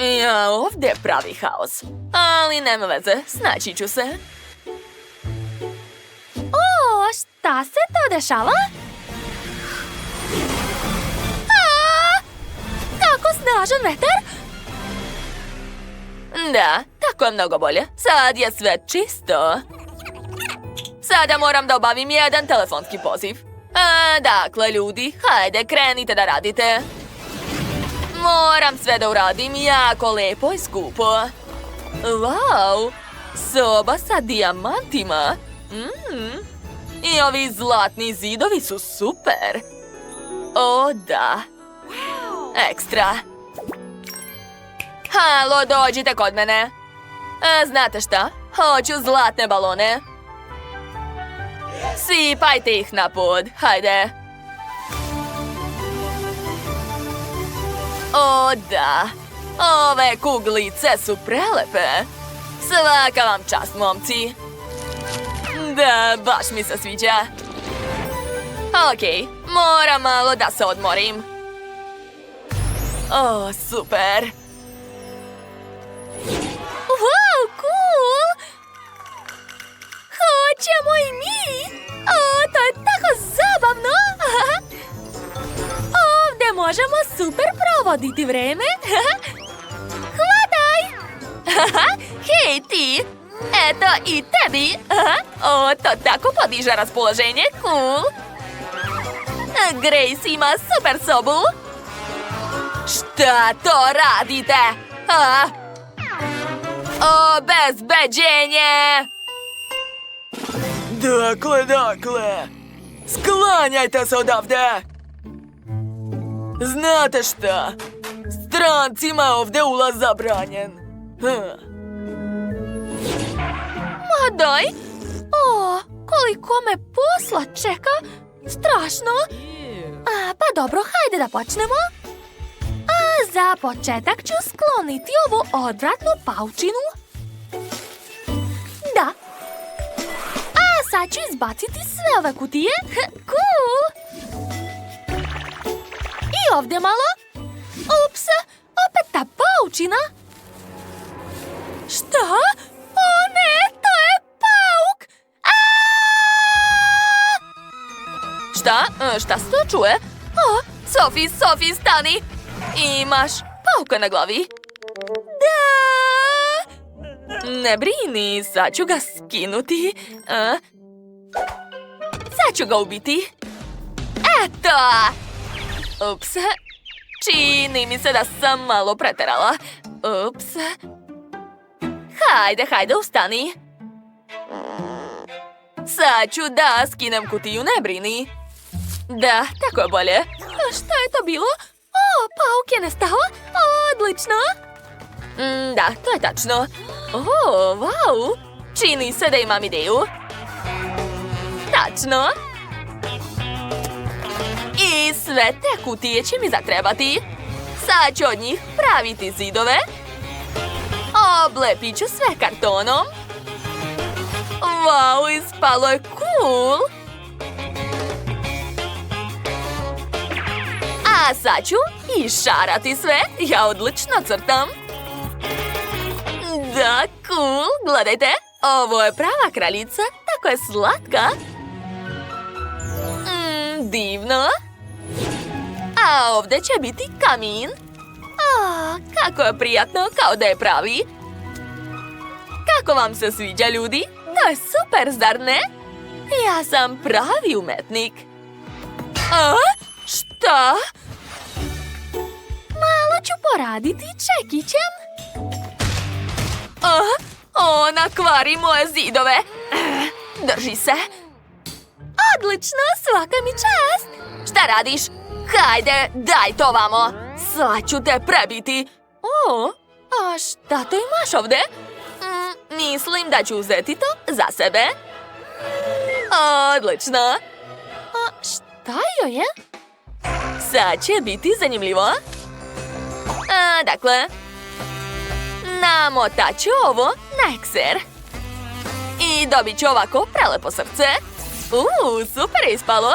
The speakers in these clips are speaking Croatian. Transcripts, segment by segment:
Ja, ovdje je pravi haos. Ali nema veze, snaći ću se. O, šta se to dešava? Kako snažan vetar! Da, tako je mnogo bolje. Sad je sve čisto. Sada moram da obavim jedan telefonski poziv. Dakle, ljudi, hajde, krenite da radite. Moram sve da uradim jako lepo i skupo. Wow, soba sa dijamantima. I ovi zlatni zidovi su super. O, da. Ekstra. Halo, dođite kod mene. Znate šta? Hoću zlatne balone. Sipajte ih na pod, hajde. O, da. Ove kuglice su prelepe. Svaka vam čast, momci. Da, baš mi se sviđa. Okej, moram malo da se odmorim. O, super. Wow, cool! Hoćemo i mi! O, to je tako zabavno! Ovdje možemo super provoditi vreme. Hvataj! Hej ti! Eto i tebi! O, to tako podiže raspoloženje, cool! Grace ima super sobu! Šta to radite? Obezbeđenje! Dakle, sklanjajte se odavde! Znate šta? Strancima je ovdje ulaz zabranjen. Ma daj! O, koliko me posla čeka! Strašno! Pa dobro, hajde da počnemo. Za početak ću skloniti ovu odvratnu paučinu. Da. Sad ću izbaciti sve ove kutije. Cool! I ovdje malo. Ups, opet ta paučina. Šta? O ne, to je pauk! Šta se to čuje? Sophie, stani! Imaš pauka na glavi. Da! Ne brini, sad ću ga skinuti. Sad ću ga ubiti. Eto! Ups. Čini mi se da sam malo preterala. Ups. Hajde, ustani. Sad ću da skinem kutiju, ne brini. Da, tako je bolje. Šta je to bilo? O, pauk je nestao. Odlično. Da, to je tačno. O, wow. Čini se da imam ideju. Tačno. I sve te kutije će mi zatrebati. Sad ću od njih praviti zidove. Oblepit ću sve kartonom. Wow, ispalo je cool. A sad ću išarati sve. Ja odlično crtam. Da, cool. Gledajte. Ovo je prava kraljica. Tako je slatka. Divno. A ovdje će biti kamin. Kako je prijatno, kao da je pravi. Kako vam se sviđa, ljudi? To je super, zar ne? Ja sam pravi umetnik. Šta? Malo ću poraditi čekićem. Ona kvari moje zidove. Drži se. Odlično, svaka mi čast. Šta radiš? Hajde, daj to vamo. Sad ću te prebiti. A šta to imaš ovdje? Mislim da ću uzeti to za sebe. Odlično. Šta joj je? Sad će biti zanimljivo. Dakle, namotat ću ovo na ekser. I dobit ću ovako prelepo srce. Super je ispalo.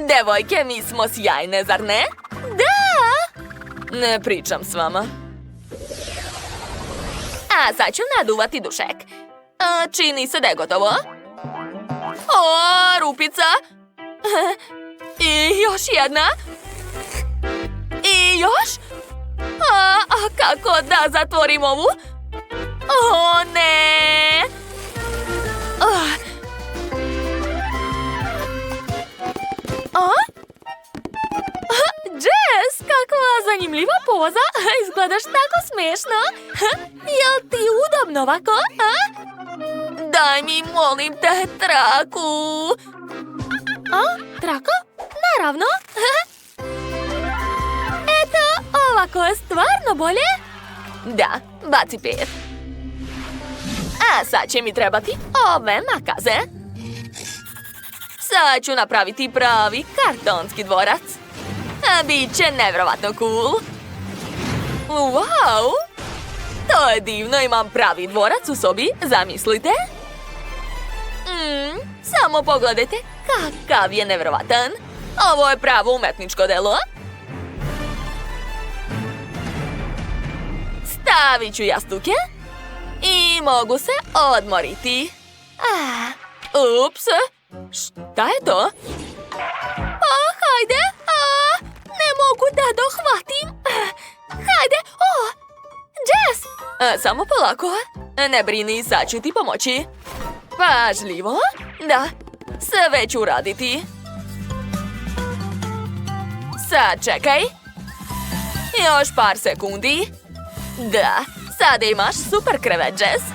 Devojke, mi smo sjajne, zar ne? Da! Ne pričam s vama. A sad ću naduvati dušek. Čini se da je gotovo. O, rupica. I još jedna. I još. A kako da zatvorim ovu? O, ne. Jess, kakva zanimljiva poza. Izgledaš tako smiješno. Jel ti udobno ovako? Daj mi, molim te, traku. Trako? Naravno. Eto, ovako je stvarno bolje. Da, baci 5. A sad će mi trebati ove makaze. Sad ću napraviti pravi kartonski dvorac. Biće nevjerovatno cool. Wow! To je divno, imam pravi dvorac u sobi, zamislite. Samo pogledajte kakav je nevjerovatan. Ovo je pravo umetničko delo. Stavit ću jastuke i mogu se odmoriti. Ups! Šta je to? Hajde! Ne mogu da dohvatim. Hajde! Jess! Samo polako. Ne brini, sad ću ti pomoći. Pažljivo. Da, sve ću uraditi. Sad čekaj. Još par sekundi. Da, sada imaš super krevet, Jess.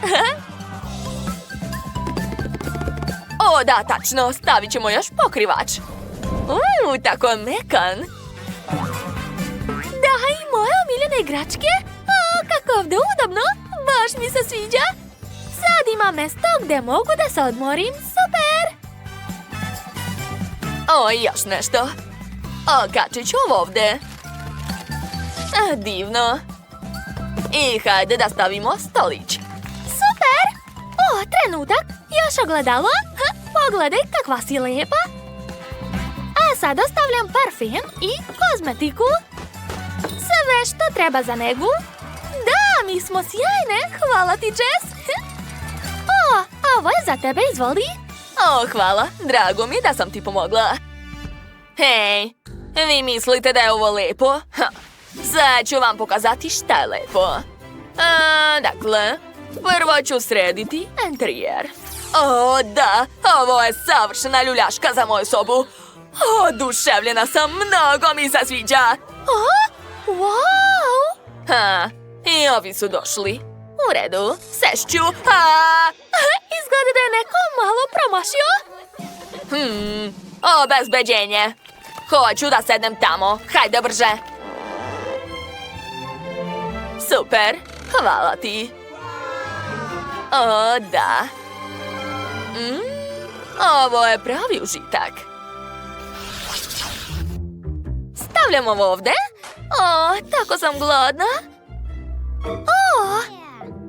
O, da, tačno, stavit ćemo još pokrivač. Tako mekan. Da, i moje omiljene igračke. Kako ovdje udobno, baš mi se sviđa. Sad imam mjesto gdje mogu da se odmorim, super. O, još nešto. Okačit ću ovdje. Divno. I hajde da stavimo stolić. Super! Trenutak, još ogledalo. Pogledaj kakva si lijepa. A sad ostavljam parfem i kozmetiku. Sve što treba za negu. Da, mi smo sjajne, hvala ti, Jess. Ovo je za tebe, izvoli. Hvala, drago mi da sam ti pomogla. Hej, vi mislite da je ovo lepo? Sad ću vam pokazati šta je lepo. Dakle, prvo ću srediti interijer. Da, ovo je savršena ljuljaška za moju sobu. Oduševljena sam, mnogo mi se sviđa. Wow! I ovi su došli. U redu, sešću. Izgleda da je neko malo promašio. Obezbeđenje. Hoću da sednem tamo, hajde brže. Super, hvala ti. Da. Ovo je pravi užitak. Stavljam ovo ovdje. Tako sam gladna.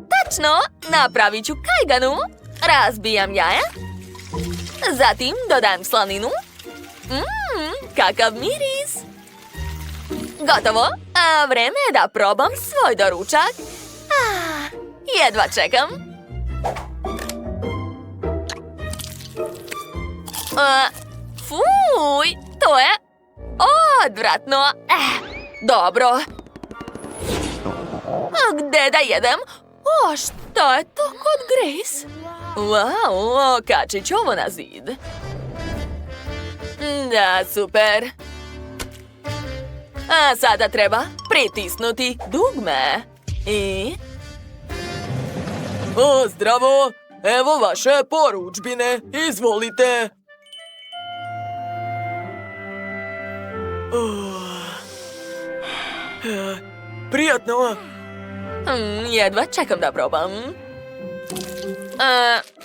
Tačno, napravit ću kajganu. Razbijam jaja. Zatim dodajem slaninu. Kakav miris. Gotovo, a vreme je da probam svoj doručak. Jedva čekam. Fuj, to je odvratno. Dobro. Gde da jedem? Šta je to kod Grace? Wow, okačit ću ovo na zid. Da, super. A sada treba pritisnuti dugme. I... Zdravo! Evo vaše poručbine, izvolite. Prijatno. Jedva čekam da probam.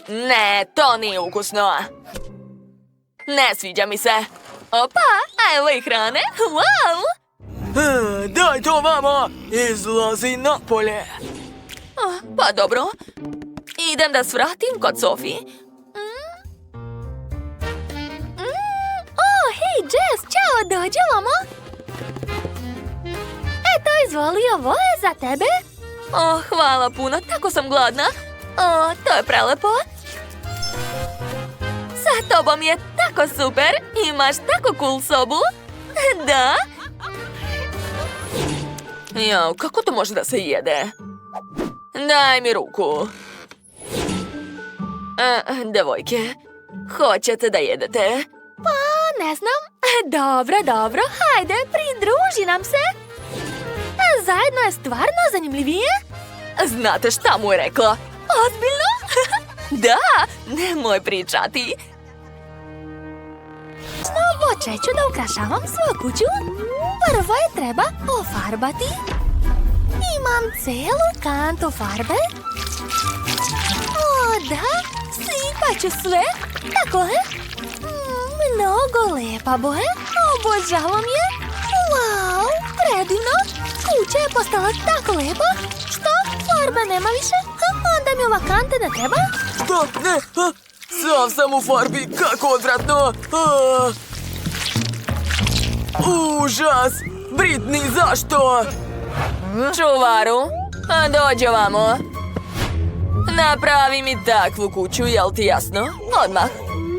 Ne, to nije ukusno. Ne sviđa mi se. Opa, a evo i hrane. Wow! Daj to vama! Izlazi napolje. Pa dobro. Idem da svratim kod Sofi. Hej, Jess, čao, dođi vamo. Eto, izvoli, ovo je za tebe. O, hvala puno, tako sam gladna. O, to je prelepo. Sa tobom je tako super. Imaš tako cool sobu. Da? Jao, kako to može da se jede? Daj mi ruku. Devojke, hoćete da jedete? Pa, ne znam. Dobro, hajde, pridruži nam se. Zajedno je stvarno zanimljivije. Znate šta mu je rekla? Ozbiljno? Da, nemoj pričati. Počeću da ukrašavam svoju kuću. Prvo je treba ofarbati. Imam celu kantu farbe. O, da, sipat ću sve. Tako je. Mnogo lepa boja. Obožavam je. Wow, predivno. Kuća je postala tako lepa. Što? Farbe nema više? Onda mi ova kanta ne treba? Što? Ne, sam sam u farbi, kako odvratno. Užas! Britney, zašto? Čuvaru, dođi ovamo. Napravi mi takvu kuću, jel ti jasno? Odmah.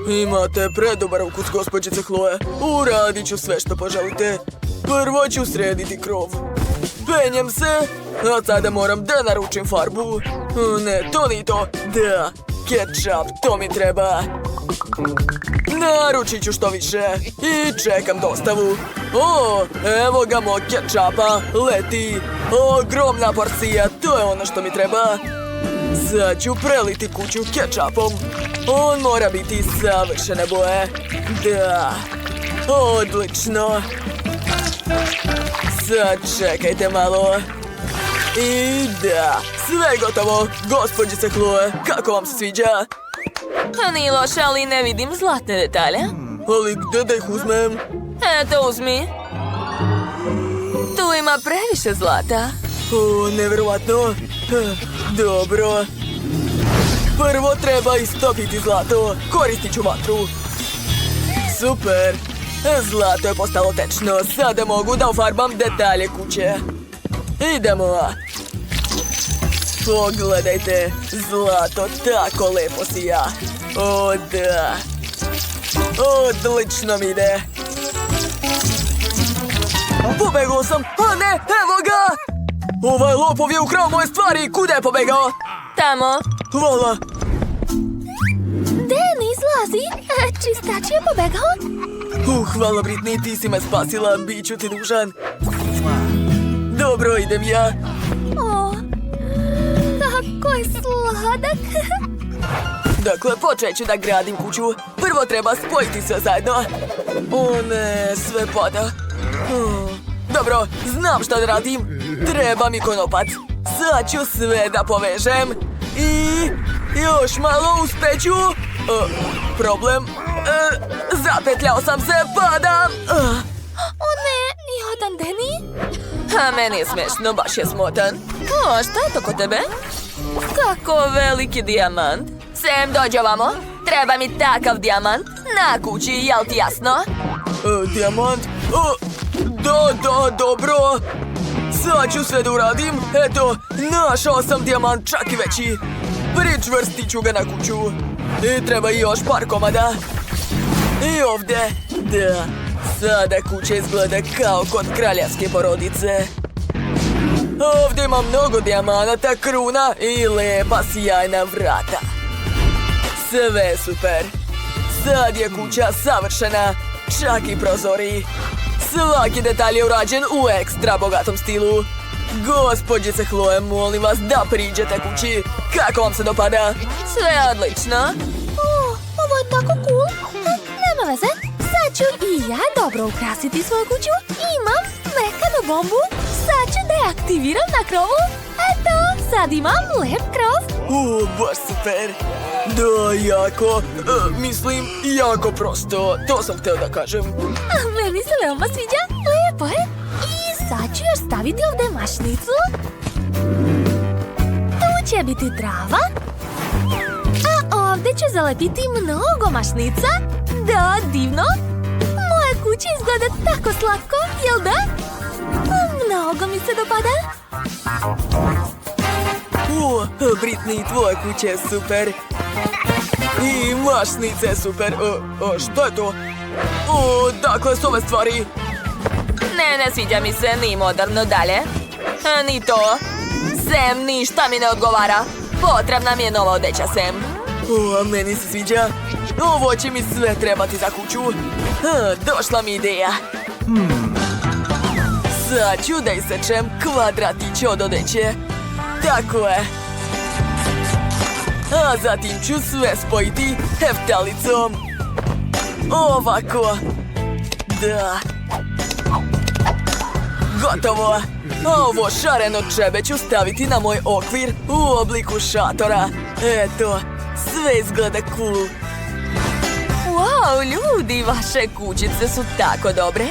Imate predobar ukus, gospođice Chloe. Uradit ću sve što poželite. Prvo ću srediti krov. Penjem se, a sada moram da naručim farbu. Ne, to ni to. Da, ketchup, to mi treba. Naručit ću što više i čekam dostavu. O, evo ga mog ketchupa, leti. Ogromna porcija, to je ono što mi treba. Sad ću preliti kuću ketchupom. On mora biti savršene boje. Da, odlično. Sad čekajte malo. I da, sve gotovo. Gospođice Chloe, kako vam se sviđa? Ni loše, ali ne vidim zlatne detalje. Ali gde da ih uzmem? Eto, uzmi. Tu ima previše zlata. O, nevjerovatno. Dobro. Prvo treba istopiti zlato. Koristit ću vatru. Super. Zlato je postalo tečno. Sada mogu da ofarbam detalje kuće. Idemo. Pogledajte. Zlato tako lepo sija. O, da. Odlično mi ide. Pobegao sam. A ne, evo ga. Ovaj lopov je ukrao moje stvari. Kuda je pobegao? Tamo. Hvala. Den, izlazi. Čistač je pobegao. Hvala, Britney, ti si me spasila. Biću ti dužan. Dobro, idem ja. O, kako je sladak. Dakle, počet ću da gradim kuću. Prvo treba spojiti sve zajedno. O ne, sve pada. Dobro, znam šta da radim. Treba mi konopac. Sad ću sve da povežem. I još malo uspeću. Problem. Zapetljao sam se, padam. O ne, jadan Deni. A meni je smešno, baš je smotan. O, šta je to kod tebe? Kako veliki dijamant. Sam, dođi ovamo. Treba mi takav dijamant. Na kući, jel ti jasno? Dijamant? Da, dobro. Sad ću sve da uradim. Eto, našao sam dijamant, čak i veći. Pričvrstit ću ga na kuću. I treba još par komada. I ovdje. Da, sada kuća izgleda kao kod kraljevske porodice. Ovdje ima mnogo dijamanata, kruna i lepa sjajna vrata. Sve super. Sad je kuća savršena, čak i prozori. Svaki detalj je urađen u ekstra bogatom stilu. Gospođice Chloe, molim vas da priđete kući. Kako vam se dopada? Sve odlično. Ovo je tako cool. Nema veze. Sad ću i ja dobro ukrasiti svoju kuću. Imam mekanu bombu. Sad ću da je aktiviram na krovu. Eto, sad imam lep krov. Baš super. Da, jako. Mislim, jako prosto. To sam hteo da kažem. Meni se veoma sviđa. Lepo je. I sad ću još staviti ovdje mašnicu. Tu će biti trava. A ovdje ću zalepiti mnogo mašnica. Da, divno. Moja kuća izgleda tako slatko, jel da? Mnogo mi se dopada. Britney, tvoja kuća je super. I mašnica je super. Što je to? Dakle, s ove stvari. Ne sviđa mi se ni moderno dalje. Ni to. Sam, ništa mi ne odgovara. Potrebna mi je nova odeća, Sam. A meni se sviđa. Ovo će mi sve trebati za kuću. Došla mi ideja. Sad ću da isečem kvadratiće od odeće. Tako je. A zatim ću sve spojiti heftalicom. Ovako. Da. Gotovo. Ovo šareno čebe ću staviti na moj okvir u obliku šatora. Eto, sve izgleda cool. Wow, ljudi, vaše kućice su tako dobre.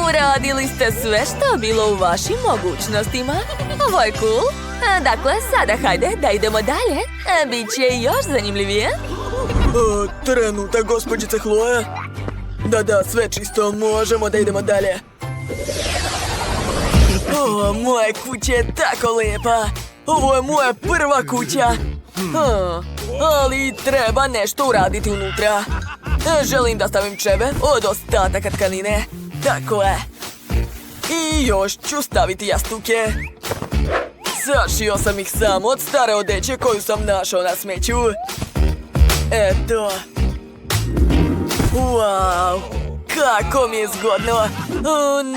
Uradili ste sve što je bilo u vašim mogućnostima. Ovo je cool. Dakle, sada hajde da idemo dalje. Biće još zanimljivije. Trenutak, gospođice Chloe. Da, sve čisto, možemo da idemo dalje. Moja kuća je tako lijepa. Ovo je moja prva kuća. Ali treba nešto uraditi unutra. Želim da stavim čebe od ostataka tkanine. Tako je. I još ću staviti jastuke. Sašio sam ih sam od stare odeće koju sam našao na smeću. Eto. Wow, kako mi je zgodno.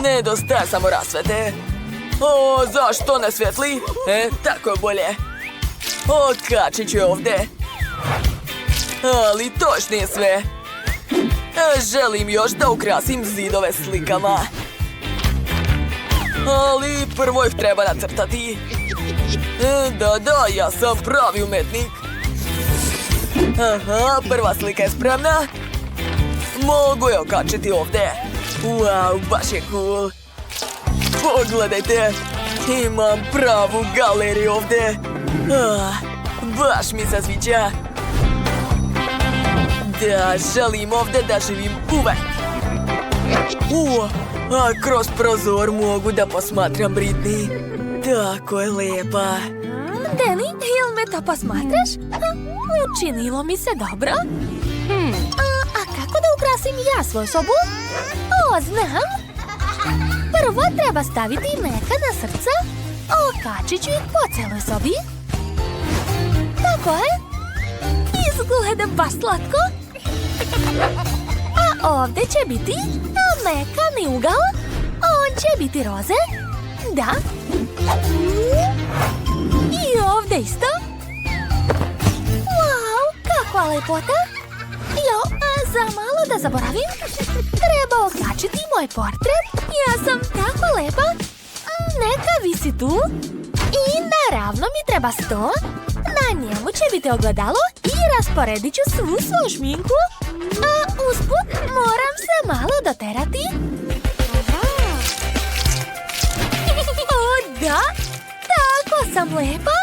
Nedostaje samo rasvete. Zašto ne svetli? Tako je bolje. Okačit ću je ovdje. Ali to još nije sve. Želim još da ukrasim zidove slikama. Ali prvo ih treba nacrtati. Da, ja sam pravi umetnik. Aha, prva slika je spremna. Mogu je okačiti ovdje. Wow, baš je cool. Pogledajte, imam pravu galeriju ovdje. Baš mi se sviđa. Da, želim ovdje da živim uvek. A kroz prozor mogu da posmatram Britney. Tako je lijepa. Danny, jel me to posmatraš? Učinilo mi se dobro. A kako da ukrasim ja svoju sobu? Znam. Prvo treba staviti mekana srca. Okačit ću ih po celoj sobi. Tako je. Izgleda baš slatko. A ovdje će biti mekani ugao. On će biti roze. Da. I ovdje isto. Wow, kakva lepota. Za malo da zaboravim, treba okačiti moj portret. Ja sam tako lepa. Neka visi tu. I naravno mi treba sto. Na njemu će biti ogledalo i rasporedit ću svu svoju šminku. A usput moram se malo doterati. O da, tako sam lepa.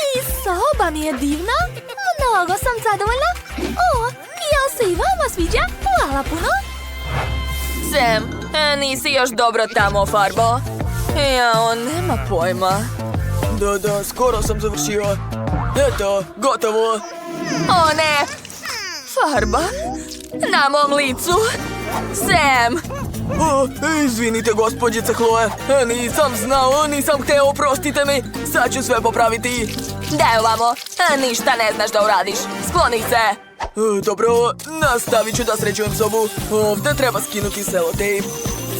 I soba mi je divna. Mnogo sam zadovoljna. Jel se i vama sviđa? Hvala puno. Sam, nisi još dobro tamo farbao. On nema pojma. Da, skoro sam završio. Eto, gotovo. O ne! Farba? Na mom licu? Sam! Izvinite, gospođice Chloe. Nisam znao, nisam hteo, oprostite mi. Sad ću sve popraviti. Daj ovamo, ništa ne znaš da uradiš. Skloni se! Dobro, nastavit ću da sređujem sobu. Ovdje treba skinuti selotejp.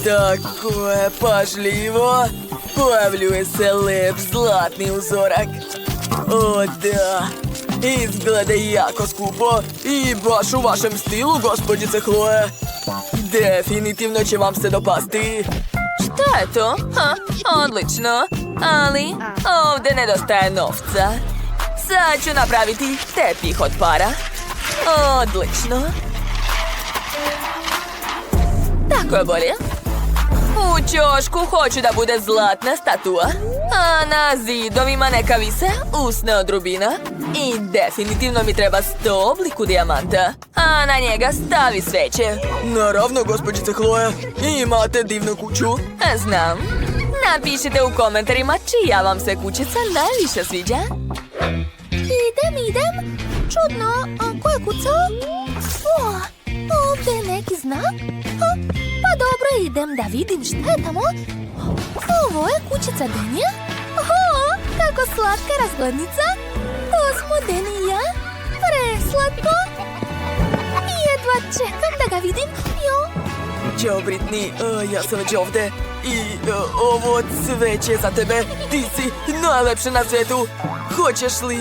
Tako je, pažljivo. Pojavljuje se lep zlatni uzorak. O da, izgleda jako skupo. I baš u vašem stilu, gospođice Chloe. Definitivno će vam se dopasti. Šta je to? Odlično. Ali ovdje nedostaje novca. Sad ću napraviti tepih od para. Odlično. Tako je bolje. U ćošku hoću da bude zlatna statua. A na zidovima neka vise usne od rubina. I definitivno mi treba 100 obliku dijamanta. A na njega stavi sveće. Naravno, gospođice Chloe. Imate divnu kuću. Znam. Napišite u komentarima čija vam se kućica najviše sviđa. Idem. Čudno, a ko je kucao? O, ovdje je neki znak. Pa dobro, idem da vidim šta je tamo. Ovo je kućica Denija. Kako slatka razglednica. To smo Deni i ja. Preslatko. Jedva čekam da ga vidim. Ćao, Britney, ja sam već ovdje. I ovo cveće za tebe. Ti si najlepše na svijetu. Hoćeš li...